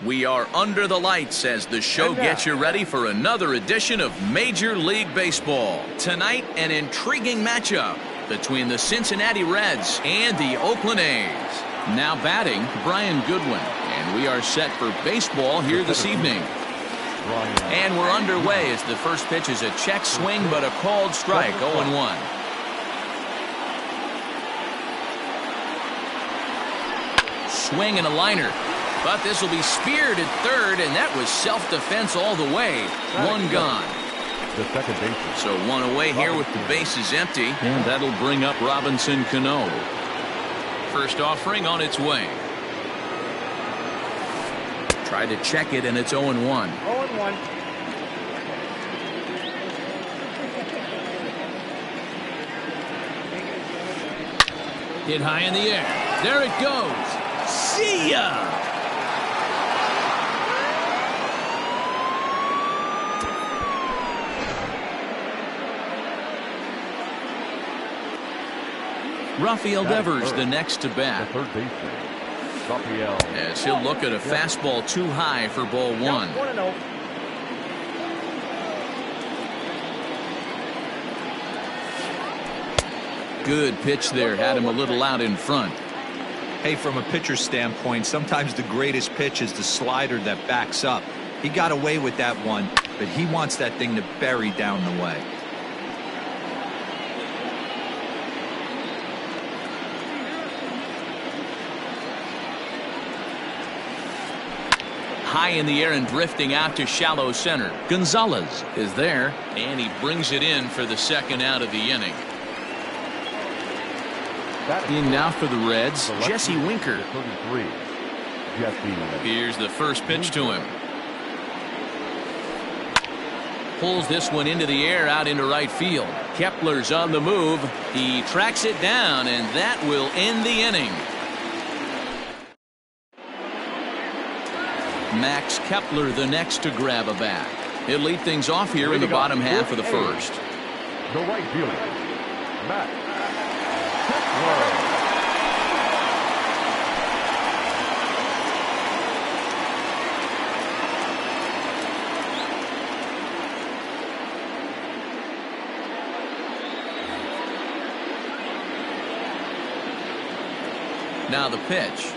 We are under the lights as the show gets you ready for another edition of Major League Baseball. Tonight, an intriguing matchup between the Cincinnati Reds and the Oakland A's. Now batting, Brian Goodwin. And we are set for baseball here this evening. And we're underway as the first pitch is a check swing, but a called strike, 0-1. Swing and a liner. But this will be speared at third, and that was self-defense all the way. One gone. The second baseman. So one away here with the bases empty, and that'll bring up Robinson Cano. First offering on its way. Try to check it, and it's 0-1. 0-1. Hit high in the air. There it goes. See ya! Rafael Devers the next to bat. The third baseman, Rafael. As he'll look at a fastball too high for ball one. 1-0. Good pitch there. Had him a little out in front. Hey, from a pitcher's standpoint, sometimes the greatest pitch is the slider that backs up. He got away with that one, but he wants that thing to bury down the way. High in the air and drifting out to shallow center. Gonzalez is there, and he brings it in for the second out of the inning. In now for the Reds, Jesse Winker. 33. Jesse. Here's the first pitch to him. Pulls this one into the air out into right field. Kepler's on the move. He tracks it down, and that will end the inning. Max Kepler the next to grab a bat. He'll lead things off here in the bottom half of the first. The right fielder, Max Kepler. Now the pitch.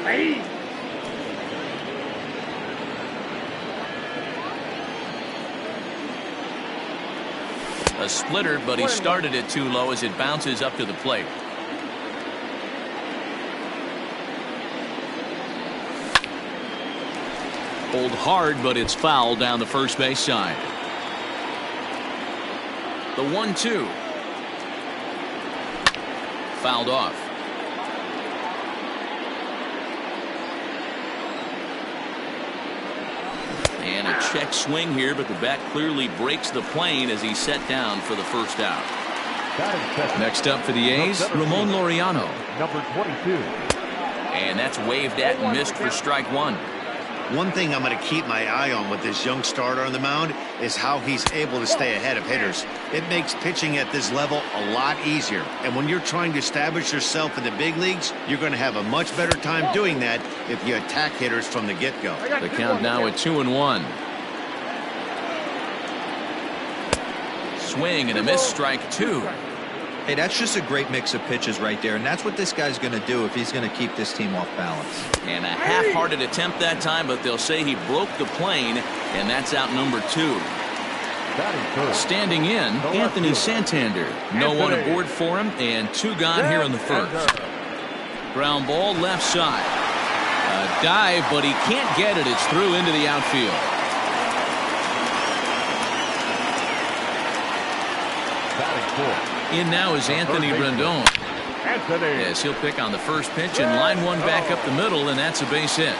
Hey. A splitter, but he started it too low as it bounces up to the plate. Pulled hard, but it's foul down the first base side. The 1-2. Fouled off. And a check swing here, but the bat clearly breaks the plane as he's set down for the first out. Next up for the A's, Ramon Laureano. Number 22. And that's waved at and missed for strike one. One thing I'm going to keep my eye on with this young starter on the mound is how he's able to stay ahead of hitters. It makes pitching at this level a lot easier. And when you're trying to establish yourself in the big leagues, you're going to have a much better time doing that if you attack hitters from the get-go. The count now at 2-1. Swing and a miss, strike two. Hey, that's just a great mix of pitches right there, and that's what this guy's going to do if he's going to keep this team off balance. And a half-hearted attempt that time, but they'll say he broke the plane, and that's out number two. Standing in, Anthony Santander. No one aboard for him, and two gone here in the first. Ground ball left side. A dive, but he can't get it. It's through into the outfield. In now is Anthony Rendon. Yes, he'll pick on the first pitch and line one back up the middle, and that's a base hit.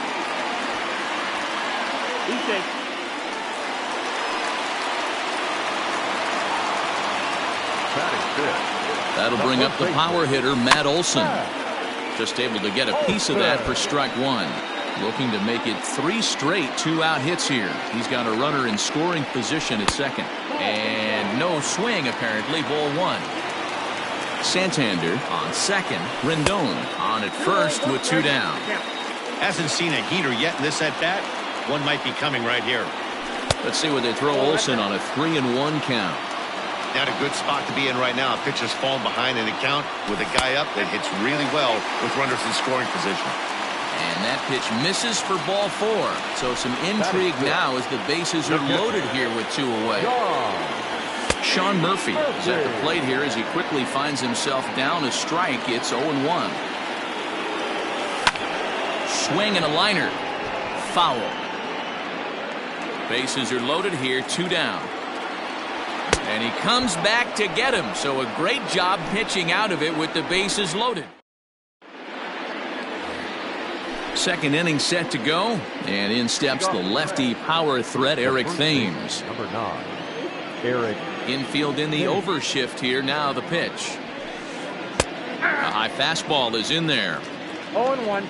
That'll bring up the power hitter, Matt Olson. Just able to get a piece of that for strike one. Looking to make it 3 straight 2-out hits here. He's got a runner in scoring position at second. And no swing, apparently. Ball one. Santander on second. Rendon on at first with 2 down. Hasn't seen a heater yet in this at-bat. One might be coming right here. Let's see where they throw Olsen on a 3-1 count. Not a good spot to be in right now. Pitcher's falling behind in the count with a guy up that hits really well with runners in scoring position. And that pitch misses for ball 4. So some intrigue now as the bases are loaded here with 2 away. Sean Murphy is at the plate here as he quickly finds himself down a strike. It's 0-1. Swing and a liner. Foul. Bases are loaded here, 2 down. And he comes back to get him. So a great job pitching out of it with the bases loaded. Second inning set to go. And in steps the lefty power threat, Eric Thames. Number 9, Eric. Infield in the overshift here. Now the pitch. A high fastball is in there. 0-1.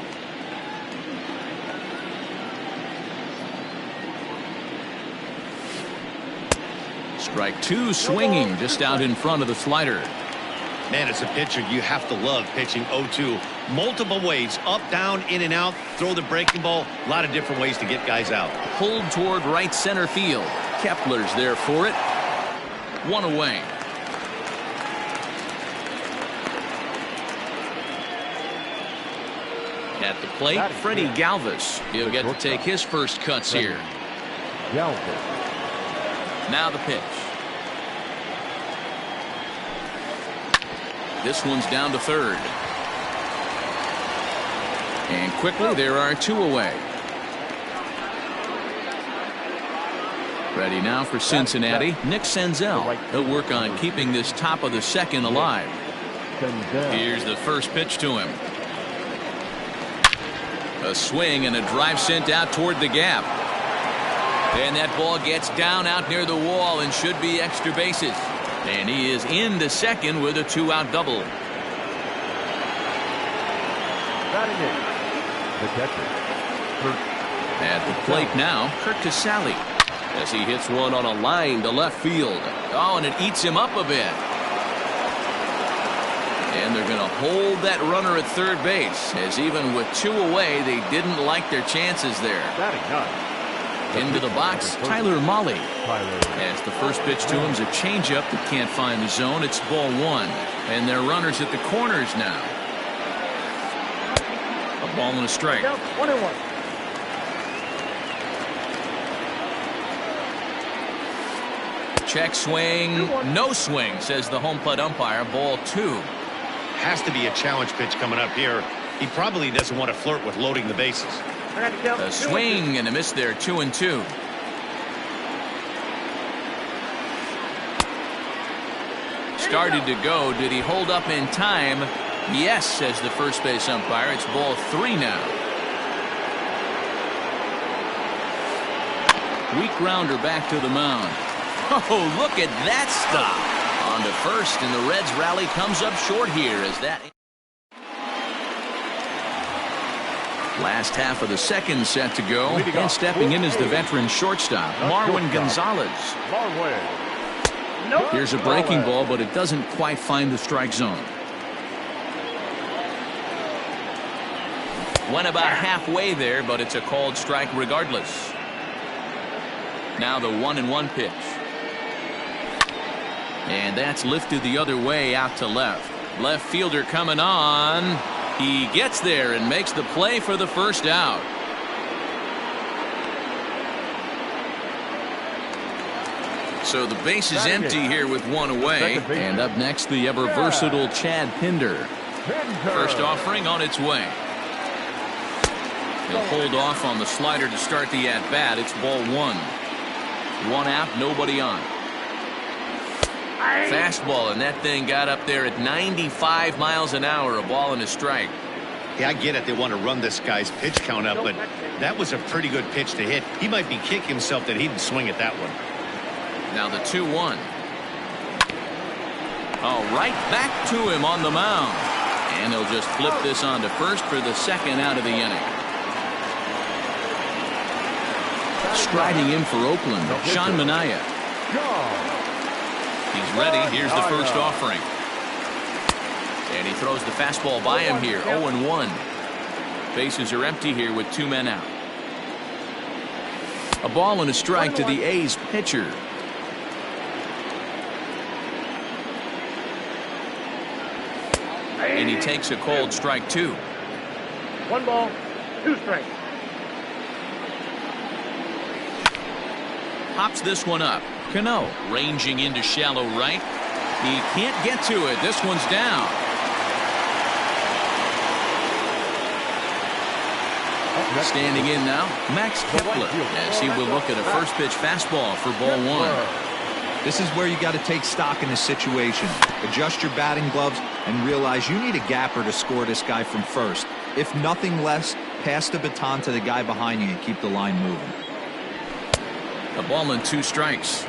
Strike 2 swinging just out in front of the slider. Man, as a pitcher, you have to love pitching 0-2. Multiple ways, up, down, in and out, throw the breaking ball. A lot of different ways to get guys out. Pulled toward right center field. Kepler's there for it. 1 away. At the plate, Freddie Galvis. He'll get to take his first cuts here. Galvis. Now the pitch. This one's down to third. And quickly there are 2 away. Ready now for Cincinnati, Nick Senzel. He'll work on keeping this top of the second alive. Here's the first pitch to him. A swing and a drive sent out toward the gap. And that ball gets down out near the wall and should be extra bases. And he is into second with a 2-out double. The catcher. At the plate now, Kurt Casale, as he hits one on a line to left field. Oh, and it eats him up a bit. And they're going to hold that runner at third base, as even with 2 away, they didn't like their chances there. Into the box, Tyler Mahle. As the first pitch to him is a changeup that can't find the zone. It's ball 1. And they're runners at the corners now. A ball and a strike. 1-1. Check swing. No swing, says the home plate umpire. Ball 2. Has to be a challenge pitch coming up here. He probably doesn't want to flirt with loading the bases. A swing and a miss there, 2-2. Started to go. Did he hold up in time? Yes, says the first base umpire. It's ball 3 now. Weak grounder back to the mound. Oh, look at that stop. On to first, and the Reds rally comes up short here as that. Last half of the second set to go, and stepping in is the veteran shortstop, Marwin Gonzalez. Here's a breaking ball, but it doesn't quite find the strike zone. Went about halfway there, but it's a called strike regardless. Now the 1-1 pitch. And that's lifted the other way out to left. Left fielder coming on. He gets there and makes the play for the first out. So the base is empty here with 1 away. And up next, the ever versatile Chad Pinder. First offering on its way. He'll hold off on the slider to start the at-bat. It's ball 1. 1 out, nobody on. Fastball, and that thing got up there at 95 miles an hour, a ball and a strike. Yeah, I get it. They want to run this guy's pitch count up, but that was a pretty good pitch to hit. He might be kicking himself that he didn't swing at that one. Now the 2-1. Oh, right back to him on the mound. And he'll just flip this on to first for the second out of the inning. Striding in for Oakland, Sean Manaea. He's ready. Here's the first offering. And he throws the fastball by him here. 0-1. Bases are empty here with 2 men out. A ball and a strike to the A's pitcher. And he takes a cold strike 2. 1 ball, 2 strikes. Pops this one up. Cano ranging into shallow right. He can't get to it. This one's down. Standing in now, Max Kepler, as he will look at a first pitch fastball for ball 1. This is where you got to take stock in the situation. Adjust your batting gloves and realize you need a gapper to score this guy from first. If nothing less, pass the baton to the guy behind you and keep the line moving. A ball and 2 strikes.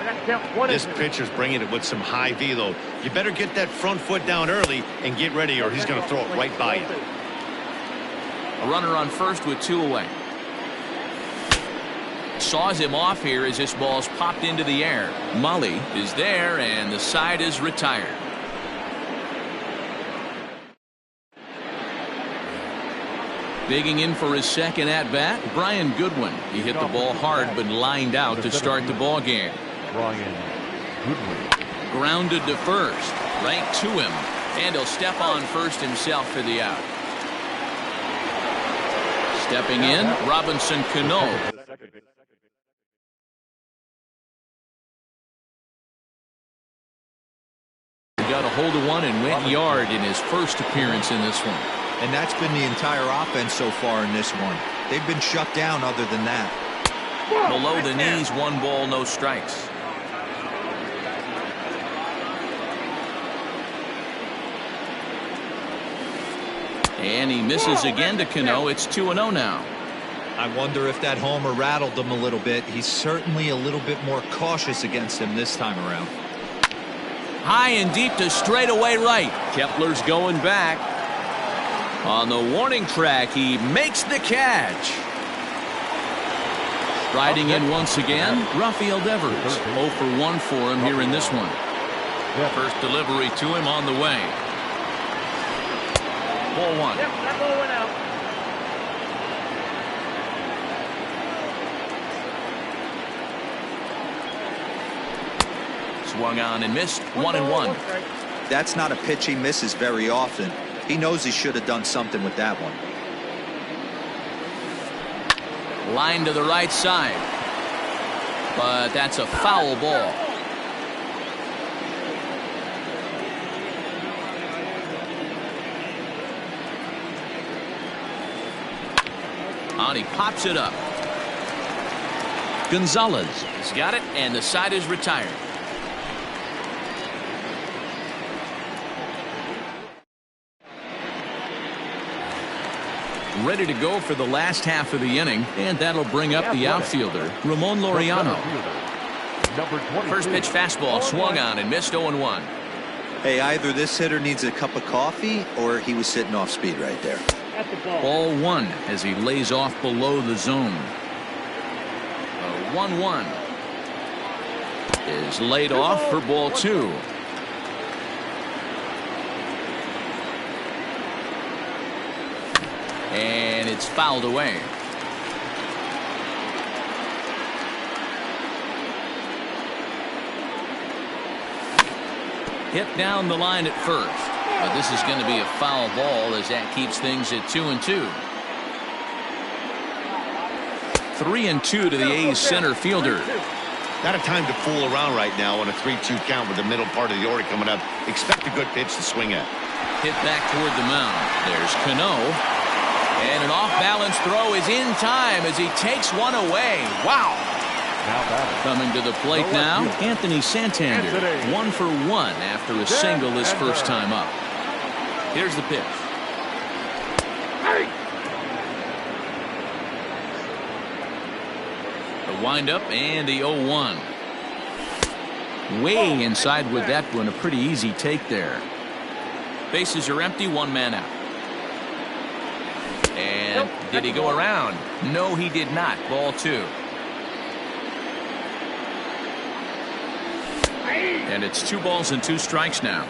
This pitcher's bringing it with some high velo. You better get that front foot down early and get ready, or he's going to throw it right by you. A runner on first with 2 away. Saws him off here as this ball's popped into the air. Mully is there, and the side is retired. Digging in for his second at-bat, Brian Goodwin. He hit the ball hard but lined out to start the ball game. Brian Goodwin. Grounded to first, right to him, and he'll step on first himself for the out. Stepping in, Robinson Cano. Got a hold of one and went yard in his first appearance in this one. And that's been the entire offense so far in this one. They've been shut down other than that. Below the knees, 1 ball, no strikes. And he misses again to Cano. It's 2-0 now. I wonder if that homer rattled him a little bit. He's certainly a little bit more cautious against him this time around. High and deep to straightaway right. Kepler's going back. On the warning track, he makes the catch. Riding in once again, Rafael Devers. 0 for 1 for him here in this one. First delivery to him on the way. Ball 1. That ball went out. Swung on and missed. 1-1. That's not a pitch he misses very often. He knows he should have done something with that one. Line to the right side. But that's a foul ball. On he pops it up. Gonzalez has got it, and the side is retired. Ready to go for the last half of the inning, and that'll bring up the outfielder, Ramon Laureano. First pitch fastball swung on and missed 0-1. Hey, either this hitter needs a cup of coffee or he was sitting off speed right there. Ball 1 as he lays off below the zone. 1-1 is laid off for ball 2. And it's fouled away. Hit down the line at first. But this is going to be a foul ball as that keeps things at 2-2. 3-2 to the A's center fielder. Not a time to fool around right now on a 3-2 count with the middle part of the order coming up. Expect a good pitch to swing at. Hit back toward the mound. There's Cano. And an off-balance throw is in time as he takes one away. Wow. Coming to the plate now, Anthony Santander. 1 for 1 after a single his first time up. Here's the pitch. The windup and the 0-1. Way inside with that one. A pretty easy take there. Bases are empty, 1 man out. And did he go around? No, he did not. Ball 2. And it's 2 balls and 2 strikes now.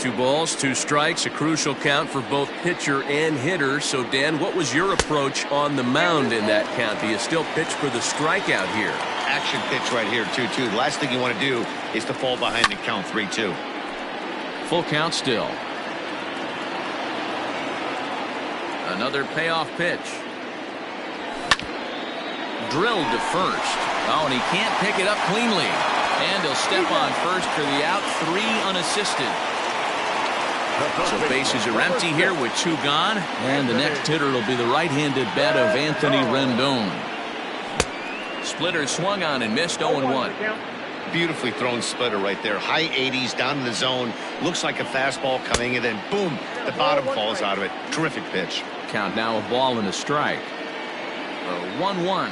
2 balls, 2 strikes, a crucial count for both pitcher and hitter. So, Dan, what was your approach on the mound in that count? Do you still pitch for the strikeout here? Action pitch right here, 2-2. The last thing you want to do is to fall behind and count 3-2. Full count still. Another payoff pitch. Drilled to first. Oh, and he can't pick it up cleanly. And he'll step on first for the out, 3 unassisted. So bases are empty here with 2 gone. And the next hitter will be the right-handed bat of Anthony Rendon. Splitter swung on and missed 0-1. Beautifully thrown splitter right there. High 80s down in the zone. Looks like a fastball coming, and then boom, the bottom falls out of it. Terrific pitch. Count now a ball and a strike. 1-1.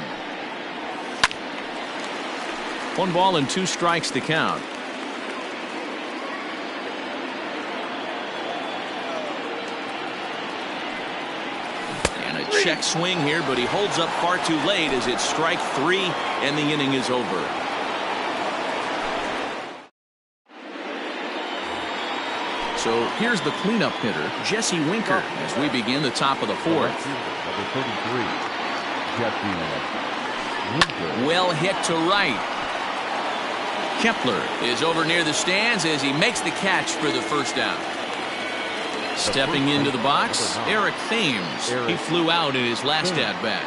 1 ball and 2 strikes to count. And a check swing here, but he holds up far too late as it's strike 3 and the inning is over. So here's the cleanup hitter, Jesse Winker, as we begin the top of the 4th. Number 33, Jesse Winker. Well hit to right. Kepler is over near the stands as he makes the catch for the first down. Stepping into the box, Eric Thames. He flew out in his last at-bat.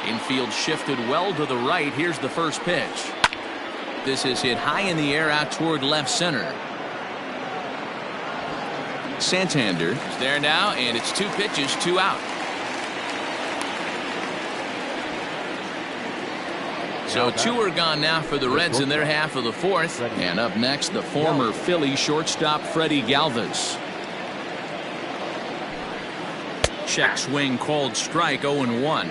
Infield shifted well to the right. Here's the first pitch. This is hit high in the air out toward left center. Santander is there now, and it's 2 pitches, 2 out. So 2 are gone now for the Reds in their half of the 4th. And up next, the former Philly shortstop Freddie Galvis. Check swing called strike, 0-1.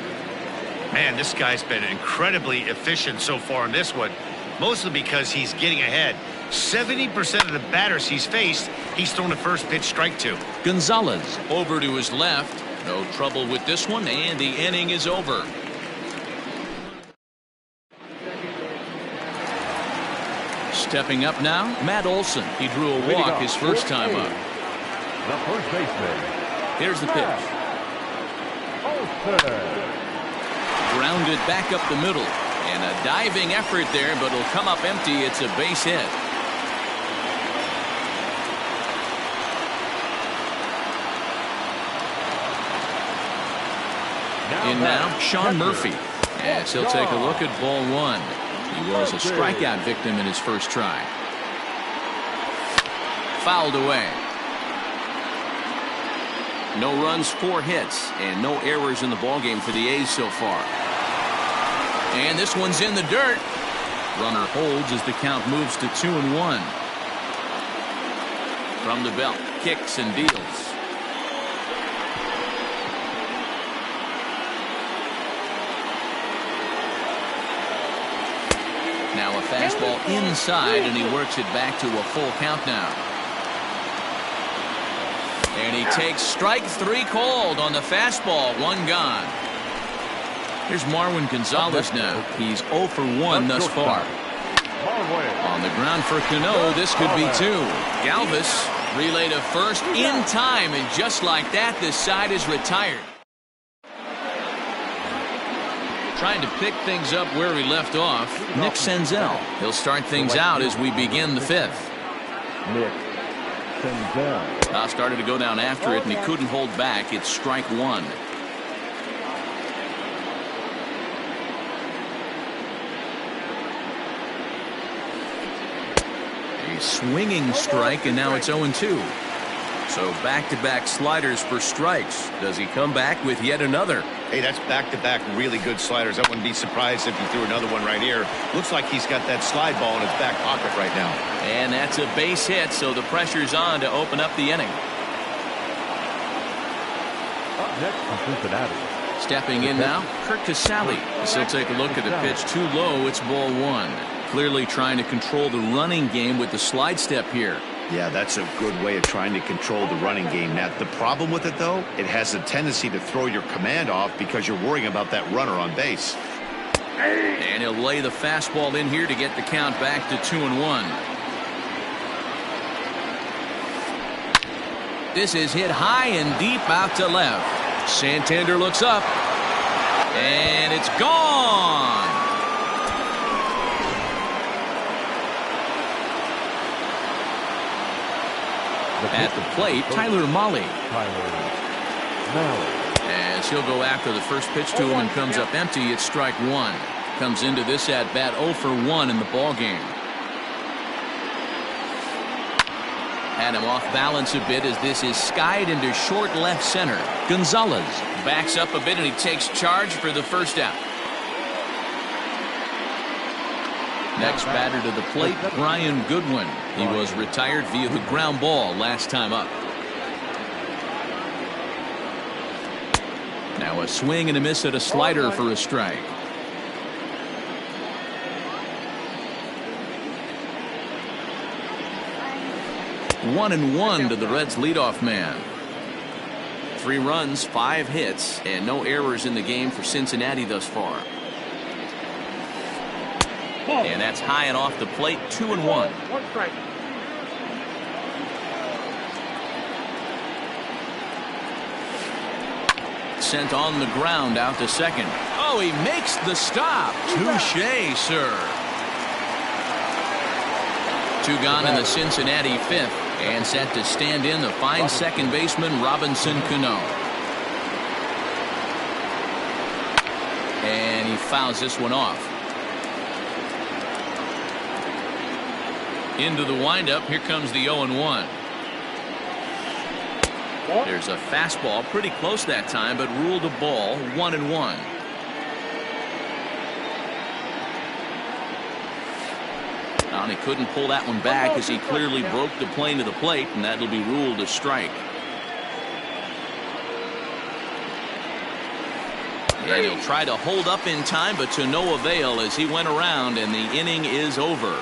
Man, this guy's been incredibly efficient so far in this one. Mostly because he's getting ahead. 70% of the batters he's faced, he's thrown a first pitch strike to. Gonzalez over to his left. No trouble with this one, and the inning is over. Stepping up now, Matt Olson. He drew a walk his first time up. The first baseman. Here's the pitch. Grounded back up the middle. And a diving effort there, but it'll come up empty. It's a base hit. In now, Sean Murphy. As he'll take a look at ball 1. He was a strikeout victim in his first try. Fouled away. No runs, 4 hits, and no errors in the ballgame for the A's so far. And this one's in the dirt. Runner holds as the count moves to 2-1. From the belt, kicks and deals. Now a fastball inside, and he works it back to a full count now. And he takes strike 3 called on the fastball, 1 gone. Here's Marwin Gonzalez now. He's 0 for 1 thus far. On the ground for Cano, this could be 2. Galvis relay to first in time, and just like that, this side is retired. Trying to pick things up where we left off, Nick Senzel. He'll start things out as we begin the 5th. Nick Senzel. Started to go down after it, and he couldn't hold back. It's strike 1. A swinging strike, and now it's 0-2. So back-to-back sliders for strikes. Does he come back with yet another? Hey, that's back-to-back really good sliders. I wouldn't be surprised if he threw another one right here. Looks like he's got that slide ball in his back pocket right now. And that's a base hit, so the pressure's on to open up the inning. Up next from Cincinnati. Stepping in now, Kirk Casale. He'll take a look at the pitch. Too low, it's ball 1. Clearly trying to control the running game with the slide step here. Yeah, that's a good way of trying to control the running game. Now, the problem with it, though, it has a tendency to throw your command off because you're worrying about that runner on base. And he'll lay the fastball in here to get the count back to 2-1. This is hit high and deep out to left. Santander looks up. And it's gone. At the plate, Tyler Mahle. As he'll go after the first pitch to him and comes up empty, it's strike one. Comes into this at bat 0 for 1 in the ball game. Had him off balance a bit as this is skied into short left center. Gonzalez backs up a bit and he takes charge for the first out. Next batter to the plate, Brian Goodwin. He was retired via the ground ball last time up. Now a swing and a miss at a slider for a strike. 1-1 to the Reds leadoff man. 3 runs, 5 hits, and no errors in the game for Cincinnati thus far. And that's high and off the plate, 2-1. Sent on the ground out to second. Oh, he makes the stop. Touché, sir. 2 gone in the Cincinnati 5th, and set to stand in the fine second baseman Robinson Cano. And he fouls this one off. Into the windup, here comes the 0-1. There's a fastball pretty close that time, but ruled a ball, 1-1. And he couldn't pull that one back as he clearly broke the plane to the plate, and that'll be ruled a strike. And he'll try to hold up in time, but to no avail as he went around, and the inning is over.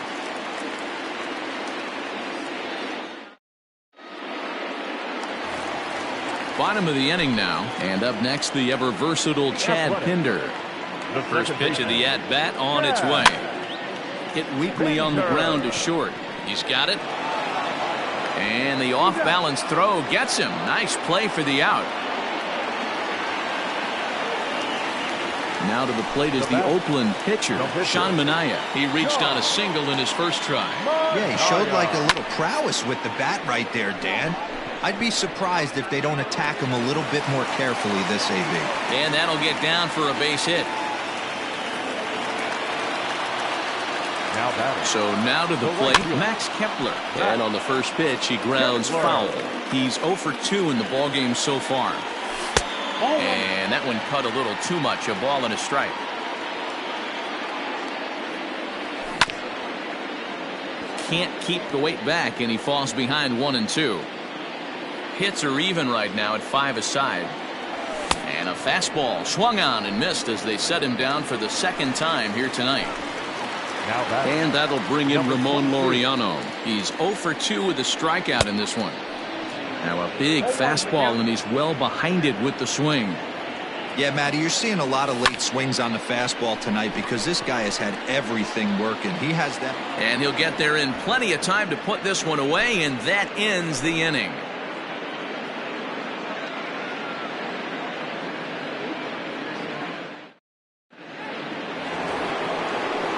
Bottom of the inning now, and up next the ever versatile Chad Pinder. The first pitch of the at-bat on its way. Hit weakly on the ground to short. He's got it. And the off-balance throw gets him. Nice play for the out. Now to the plate is the Oakland pitcher, Sean Manaea. He reached on a single in his first try. Yeah, he showed like a little prowess with the bat right there, Dan. I'd be surprised if they don't attack him a little bit more carefully this AB. And that'll get down for a base hit. So now to the plate, Max Kepler. And on the first pitch, he grounds foul. He's 0 for 2 in the ballgame so far. And that one cut a little too much, a ball and a strike. Can't keep the weight back, and he falls behind 1-2. Hits are even right now at 5 aside. And a fastball swung on and missed as they set him down for the second time here tonight. And that'll bring in Ramon Laureano. He's 0 for 2 with a strikeout in this one. Now a big fastball, and he's well behind it with the swing. Yeah, Matty, you're seeing a lot of late swings on the fastball tonight because this guy has had everything working. He has that. And he'll get there in plenty of time to put this one away, and that ends the inning.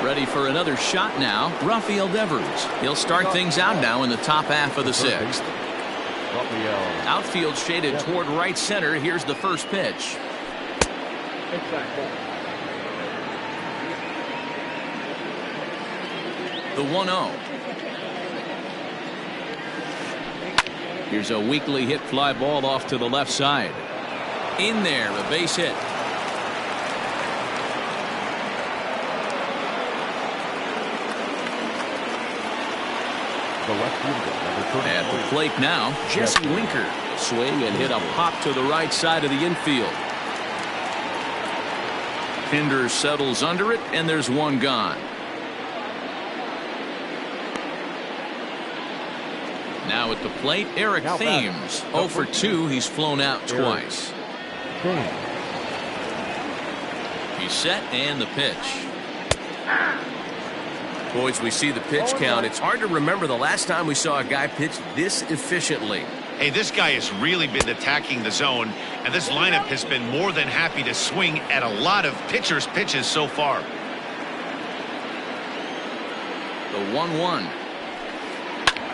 Ready for another shot now, Rafael Devers. He'll start things out now in the top half of the 6th. Outfield shaded toward right center. Here's the first pitch. The 1-0. Here's a weakly hit fly ball off to the left side. In there, a base hit. At the plate now, Jesse Winker. Swing and hit a pop to the right side of the infield. Pinder settles under it, and there's one gone. Now at the plate, Eric Thames. 0 for 2. He's flown out twice. He's set, and the pitch. Boys, we see the pitch count. It's hard to remember the last time we saw a guy pitch this efficiently. Hey, this guy has really been attacking the zone, and this lineup has been more than happy to swing at a lot of pitchers' pitches so far. The 1-1.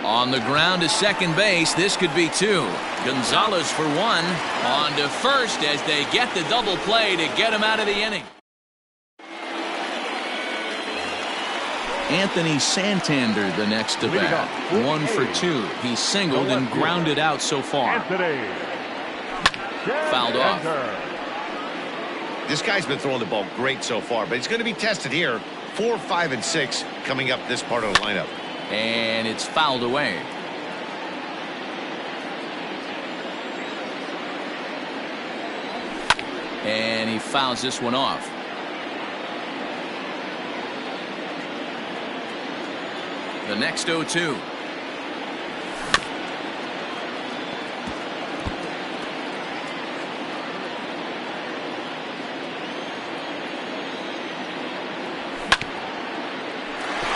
On the ground to second base. This could be two. Gonzalez for one. On to first as they get the double play to get him out of the inning. Anthony Santander the next to bat. 1 for 2. He's singled and grounded out so far. Fouled off. This guy's been throwing the ball great so far, but he's going to be tested here. 4, 5, and 6 coming up this part of the lineup. And it's fouled away. And he fouls this one off. The next 0-2.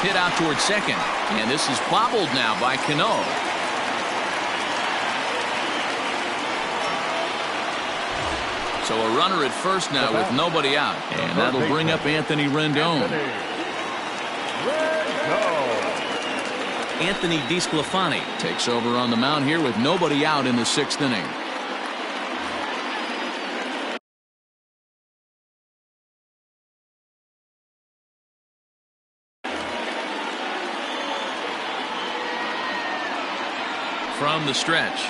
Hit out towards second. And this is bobbled now by Cano. So a runner at first now with nobody out. And that'll bring up Anthony Rendon. Anthony DeSclafani takes over on the mound here with nobody out in the 6th inning. From the stretch.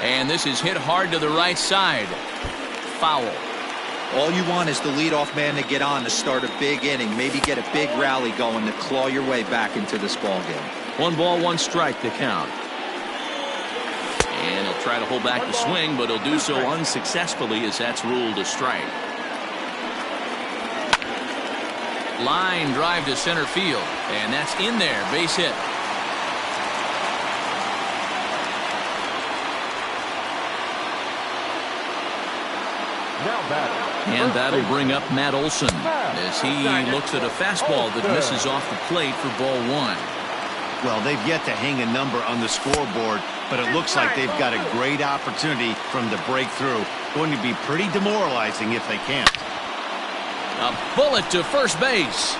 And this is hit hard to the right side. Foul. All you want is the leadoff man to get on to start a big inning, maybe get a big rally going to claw your way back into this ball game. 1 ball, 1 strike to count. And he'll try to hold back the swing, but he'll do so unsuccessfully as that's ruled a strike. Line drive to center field, and that's in there, base hit. And that'll bring up Matt Olson as he looks at a fastball that misses off the plate for ball 1. Well, they've yet to hang a number on the scoreboard, but it looks like they've got a great opportunity from the breakthrough. Going to be pretty demoralizing if they can't. A bullet to first base.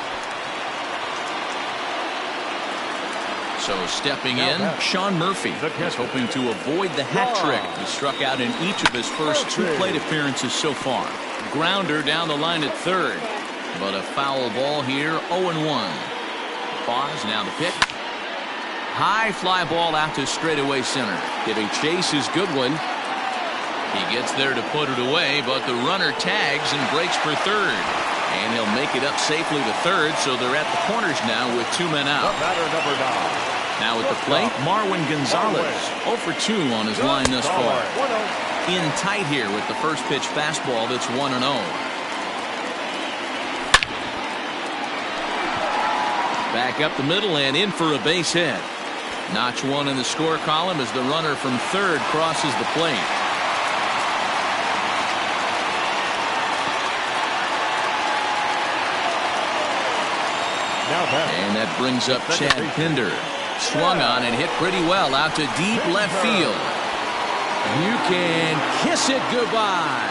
So stepping in, Sean Murphy is hoping to avoid the hat trick. He struck out in each of his first 2 plate appearances so far. Grounder down the line at third. But a foul ball here, 0-1. Pause, now the pitch. High fly ball out to straightaway center. Giving chase is Goodwin. He gets there to put it away, but the runner tags and breaks for third. And he'll make it up safely to third, so they're at the corners now with 2 men out. Now at the plate, Marwin Gonzalez, 0 for 2 on his line thus far. In tight here with the first pitch fastball that's 1-0. Back up the middle and in for a base hit. Notch 1 in the score column as the runner from third crosses the plate. And that brings up Chad Pinder. Swung on and hit pretty well out to deep left field. You can kiss it goodbye.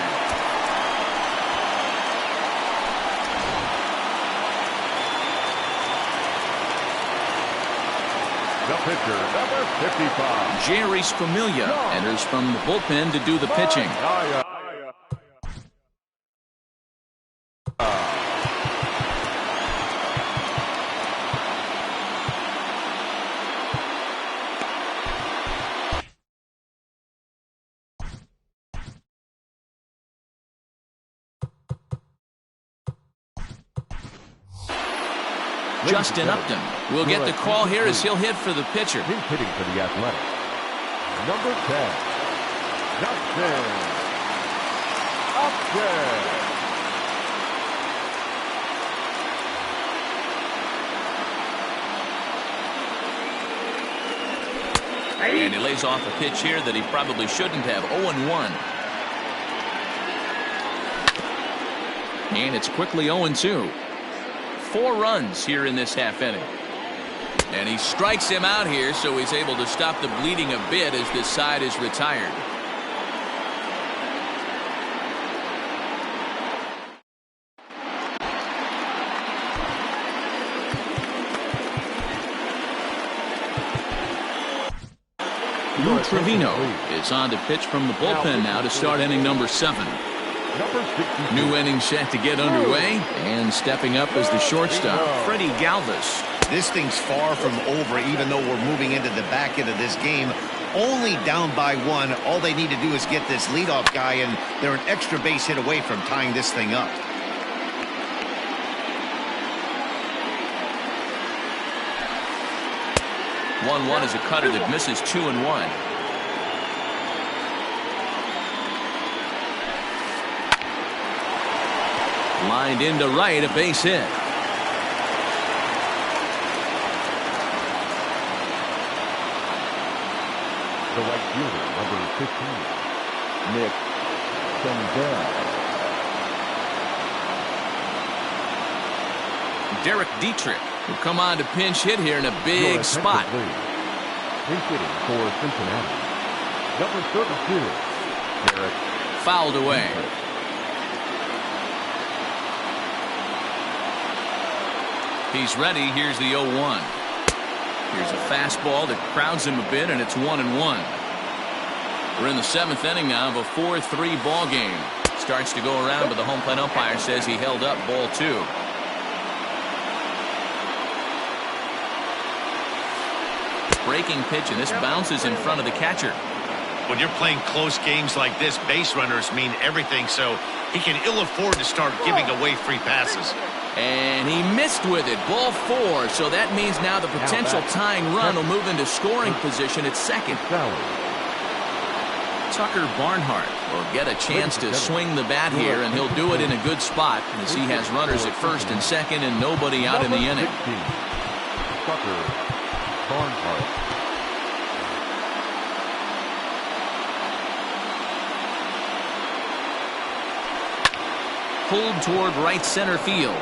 The pitcher, number 55. Jerry Spamilia enters from the bullpen to do the pitching. Justin Upton will get the call here as he'll hit for the pitcher. He's hitting for the Athletics. Number 10, Justin Upton. And he lays off a pitch here that he probably shouldn't have. 0-1. And it's quickly 0-2. 4 runs here in this half inning. And he strikes him out here, so he's able to stop the bleeding a bit as this side is retired. Lou Trevino is on to pitch from the bullpen now to start inning number 7. New inning set to get underway, and stepping up as the shortstop, Freddie Galvis. This thing's far from over, even though we're moving into the back end of this game. Only down by 1. All they need to do is get this leadoff guy, and they're an extra base hit away from tying this thing up. One is a cutter that misses 2-1. Lined into right, a base hit. The right fielder, number 15, Nick Senzel. Derek Dietrich will come on to pinch hit here in a big spot. Pinch hitting for Cincinnati, number 32, Derek. Fouled away. He's ready. Here's the 0-1. Here's a fastball that crowds him a bit, and it's 1-1. We're in the 7th inning now of a 4-3 ball game. Starts to go around, but the home plate umpire says he held up ball 2. Breaking pitch, and this bounces in front of the catcher. When you're playing close games like this, base runners mean everything, so he can ill afford to start giving away free passes. And he missed with it. Ball 4. So that means now the potential tying run will move into scoring position at second. Tucker Barnhart will get a chance to swing the bat here, and he'll do it in a good spot as he has runners at first and second and nobody out in the inning. Tucker Barnhart. Pulled toward right center field.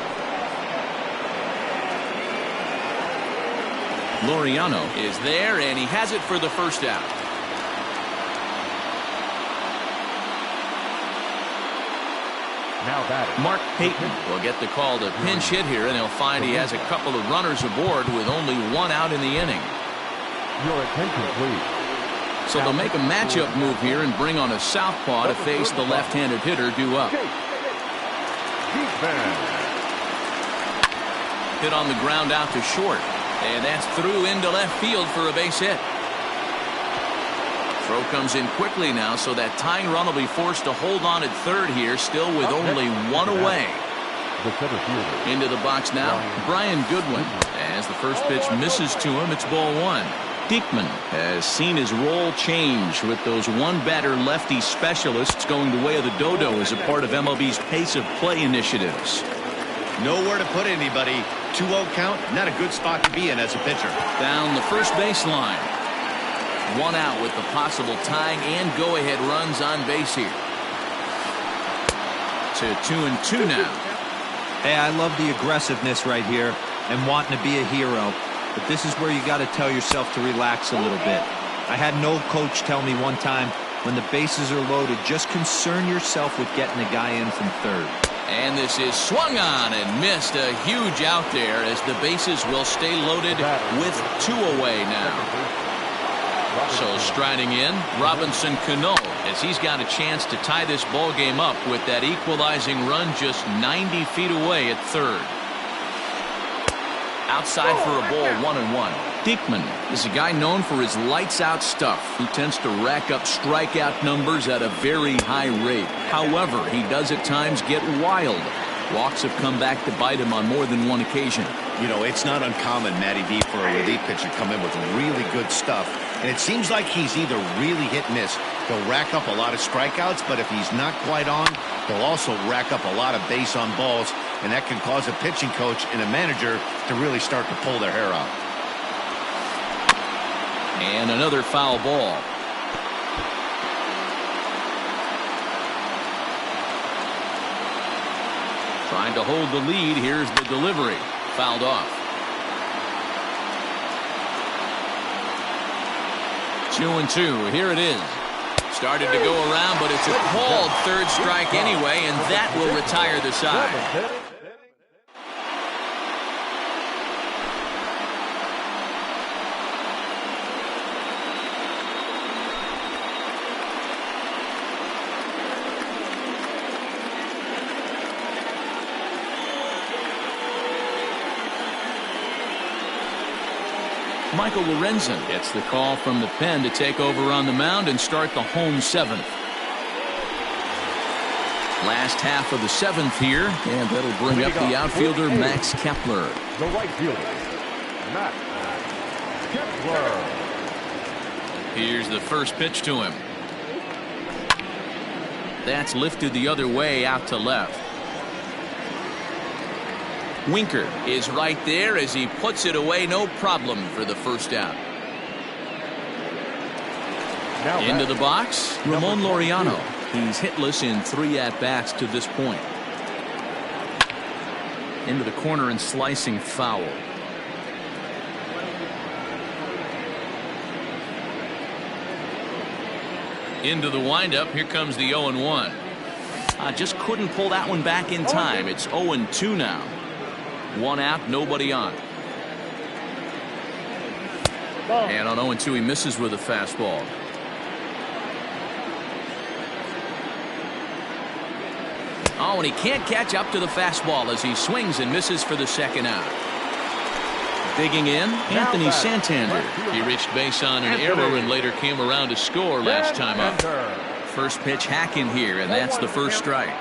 Laureano is there, and he has it for the first out. Now batting, Mark Payton will get the call to pinch hit here, and he'll find he has a couple of runners aboard with only 1 out in the inning. Your attention, please. So they'll make a matchup move here and bring on a southpaw to face the left-handed hitter due up. Hit on the ground out to short. And that's through into left field for a base hit. Throw comes in quickly now, so that tying run will be forced to hold on at third here, still with only 1 away. Into the box now, Brian Goodwin. As the first pitch misses to him, it's ball 1. Diekman has seen his role change with those one-batter lefty specialists going the way of the dodo as a part of MLB's pace of play initiatives. Nowhere to put anybody. 2-0 count, not a good spot to be in as a pitcher. Down the first baseline. 1 out with the possible tying and go-ahead runs on base here. To 2-2 now. Hey, I love the aggressiveness right here and wanting to be a hero. But this is where you got to tell yourself to relax a little bit. I had an old coach tell me one time, when the bases are loaded, just concern yourself with getting the guy in from third. And this is swung on and missed. A huge out there as the bases will stay loaded with 2 away now. So striding in, Robinson Cano, as he's got a chance to tie this ball game up with that equalizing run just 90 feet away at third. Outside for a ball, 1-1. Diekman is a guy known for his lights-out stuff who tends to rack up strikeout numbers at a very high rate. However, he does at times get wild. Walks have come back to bite him on more than one occasion. You know, it's not uncommon, Matty B, for a relief pitcher to come in with really good stuff. And it seems like he's either really hit and miss. He'll rack up a lot of strikeouts, but if he's not quite on, he'll also rack up a lot of base on balls. And that can cause a pitching coach and a manager to really start to pull their hair out. And another foul ball. Trying to hold the lead. Here's the delivery. Fouled off. 2-2. Here it is. Started to go around, but it's a called third strike anyway, and that will retire the side. Michael Lorenzen gets the call from the pen to take over on the mound and start the home seventh. Last half of the seventh here, and that'll bring up the outfielder Max Kepler. The right fielder, Max Kepler. Here's the first pitch to him. That's lifted the other way out to left. Winker is right there as he puts it away, no problem for the first out. Now into the box, Ramon Laureano. He's hitless in 3 at-bats to this point. Into the corner and slicing foul. Into the windup, here comes the 0-1. Just couldn't pull that one back in time. It's 0-2 now. 1 out, nobody on. And on 0-2 he misses with a fastball. Oh, and he can't catch up to the fastball as he swings and misses for the second out. Digging in, Anthony Santander. He reached base on an error and later came around to score last time up. First pitch hack in here, and that's the first strike.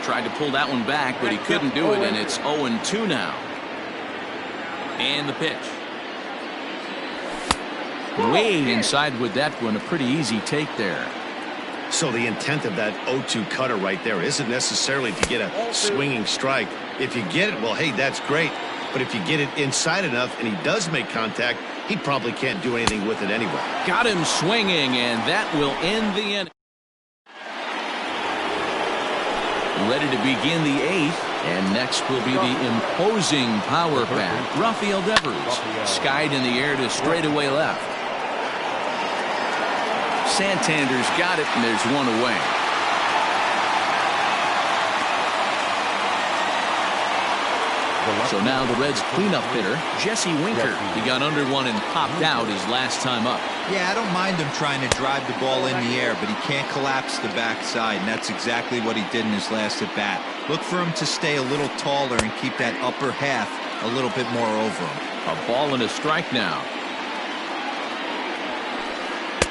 Tried to pull that one back, but he couldn't do it, and it's 0-2 now. And the pitch. Way inside with that one, a pretty easy take there. So the intent of that 0-2 cutter right there isn't necessarily to get a swinging strike. If you get it, well, hey, that's great. But if you get it inside enough and he does make contact, he probably can't do anything with it anyway. Got him swinging, and that will end the inning. Ready to begin the 8th, and next will be the imposing power bat, Rafael Devers, skied in the air to straightaway left. Santander's got it, and there's one away. So now the Reds' cleanup hitter, Jesse Winker. He got under one and popped out his last time up. Yeah, I don't mind him trying to drive the ball in the air, but he can't collapse the backside, and that's exactly what he did in his last at bat. Look for him to stay a little taller and keep that upper half a little bit more over him. A ball and a strike now.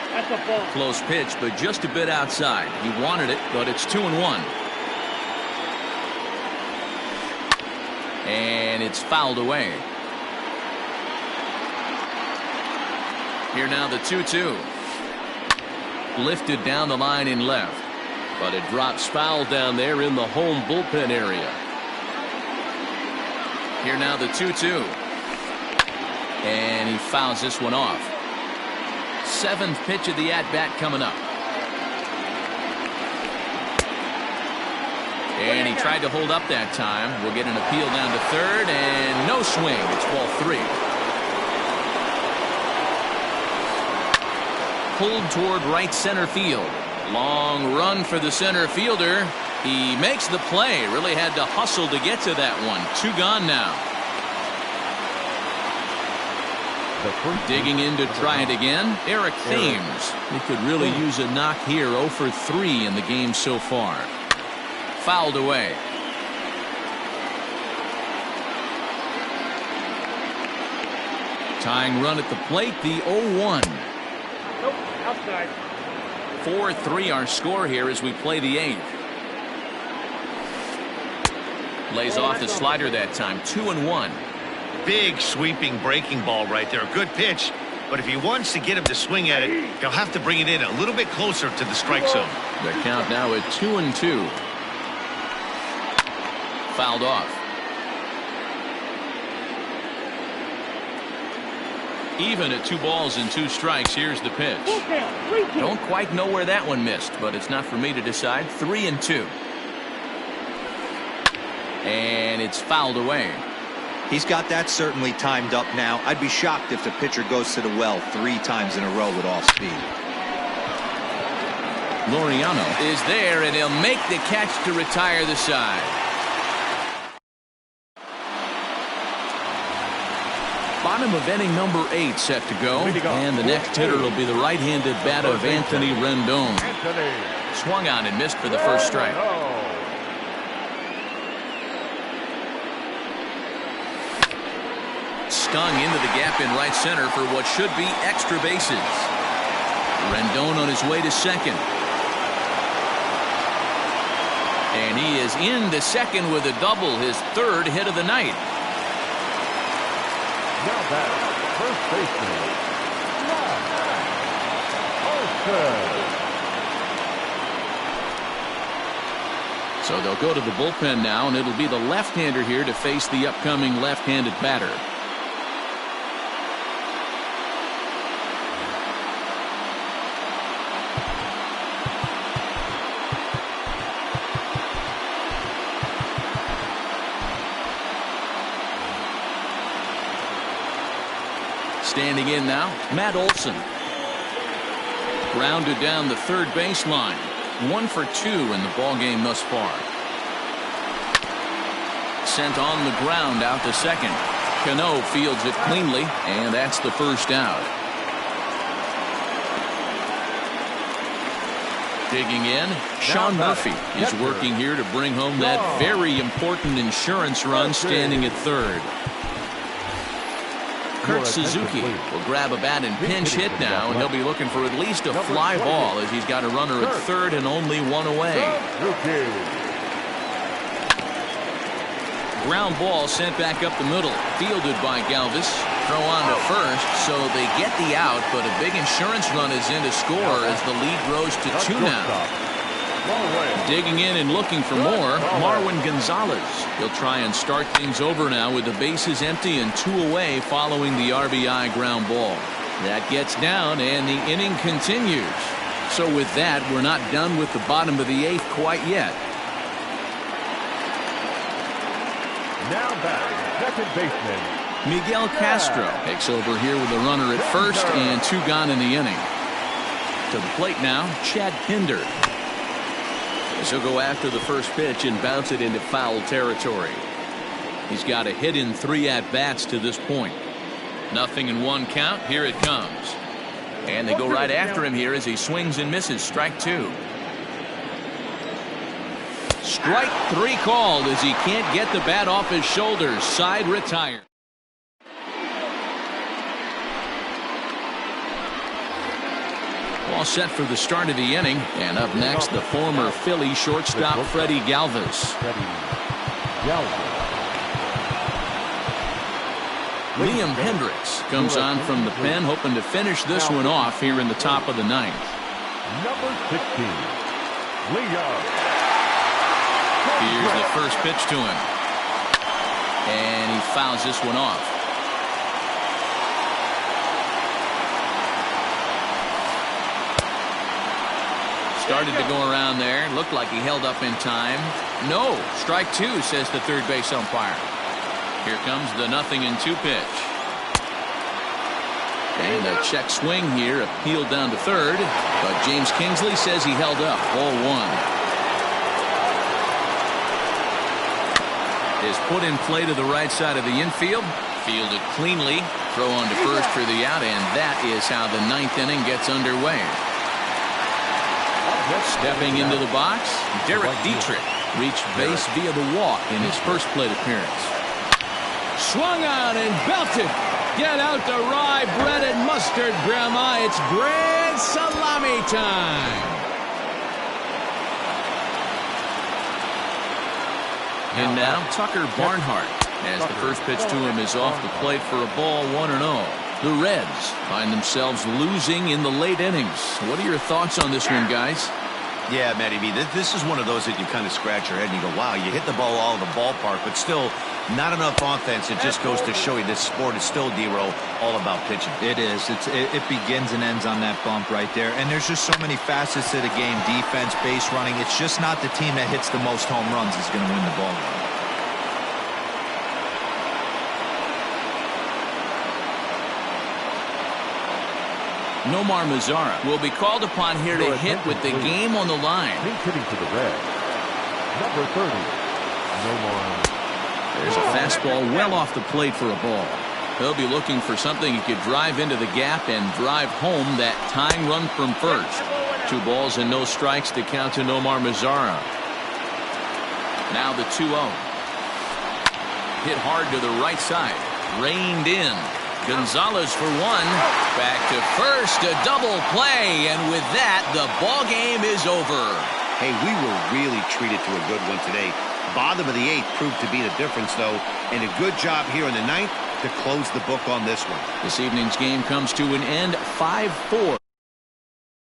That's a ball. Close pitch, but just a bit outside. He wanted it, but it's 2-1. And it's fouled away. Here now the 2-2. Lifted down the line in left. But it drops foul down there in the home bullpen area. Here now the 2-2. And he fouls this one off. 7th pitch of the at-bat coming up. And he tried to hold up that time. We'll get an appeal down to third, and no swing. It's ball 3. Pulled toward right center field. Long run for the center fielder. He makes the play. Really had to hustle to get to that one. 2 gone now. Digging in to try it again, Eric Thames. He could really use a knock here. 0 for 3 in the game so far. Fouled away. Tying run at the plate, the 0-1. Nope, outside. 4-3 our score here as we play the 8th. Lays off the slider that time. 2-1. Big sweeping breaking ball right there. A good pitch. But if he wants to get him to swing at it, he'll have to bring it in a little bit closer to the strike zone. The count now at 2-2. Fouled off. Even at 2 balls and 2 strikes. Here's the pitch. Don't quite know where that one missed, but it's not for me to decide. 3-2. And it's fouled away. He's got that certainly timed up now. I'd be shocked if the pitcher goes to the well 3 times in a row with off speed. Laureano is there, and he'll make the catch to retire the side. Bottom of inning number 8 set to go. And the next hitter will be the right-handed bat of Anthony Rendon. Swung on and missed for the first strike. Stung into the gap in right center for what should be extra bases. Rendon on his way to second. And he is into second with a double, his 3rd hit of the night. Now back, first baseman, Olsen. So they'll go to the bullpen now, and it'll be the left-hander here to face the upcoming left-handed batter. Standing in now, Matt Olson. Grounded down the third baseline. 1 for 2 in the ballgame thus far. Sent on the ground out to second. Cano fields it cleanly, and that's the first out. Digging in, Sean Murphy is working here to bring home that very important insurance run, standing at third. Kurt Suzuki will grab a bat and pinch hit now, and he'll be looking for at least a fly ball as he's got a runner at third and only 1 away. Ground ball sent back up the middle, fielded by Galvis. Throw on to first, so they get the out, but a big insurance run is in to score as the lead grows to 2 now. Digging in and looking for more, Marwin Gonzalez. He'll try and start things over now with the bases empty and 2 away following the RBI ground ball. That gets down, and the inning continues. So with that, we're not done with the bottom of the 8th quite yet. Now back, second baseman, Miguel Castro takes over here with a runner at first and 2 gone in the inning. To the plate now, Chad Pinder. As he'll go after the first pitch and bounce it into foul territory. He's got a hit in 3 at-bats to this point. 0-1 count. Here it comes. And they go right after him here as he swings and misses. Strike 2. Strike 3 called as he can't get the bat off his shoulders. Side retired. All set for the start of the inning. And up next, the former Philly shortstop Freddie Galvis. Liam Hendricks comes on from the pen, hoping to finish this one off here in the top of the 9th. Number 16, Liam. Here's the first pitch to him. And he fouls this one off. Started to go around there. Looked like he held up in time. No. Strike 2, says the third base umpire. Here comes the 0-2 pitch. And a check swing here, appealed down to third. But James Kingsley says he held up. Ball 1. Is put in play to the right side of the infield. Fielded cleanly. Throw on to first for the out. And that is how the 9th inning gets underway. Stepping into the box, Derek Dietrich reached base via the walk in his first plate appearance. Swung on and belted. Get out the rye bread and mustard, Grandma. It's grand salami time. And now Tucker Barnhart, as the first pitch to him is off the plate for a ball, 1-0. The Reds find themselves losing in the late innings. What are your thoughts on this one, guys? Yeah, Matty B, this is one of those that you kind of scratch your head and you go, wow, you hit the ball all over the ballpark, but still not enough offense. It just goes to show you this sport is still, D-Row, all about pitching. It is. It begins and ends on that bump right there. And there's just so many facets to the game. Defense, base running. It's just not the team that hits the most home runs is going to win the ball game. Nomar Mazara will be called upon here to hit with the game on the line. He's hitting to the red. Number 30, Nomar. There's a fastball well off the plate for a ball. He'll be looking for something he could drive into the gap and drive home that tying run from first. 2 balls and no strikes to count to Nomar Mazara. Now the 2-0. Hit hard to the right side. Reined in. Gonzalez for 1. Back to first, a double play, and with that, the ball game is over. Hey, we were really treated to a good one today. Bottom of the 8th proved to be the difference, though, and a good job here in the 9th to close the book on this one. This evening's game comes to an end 5-4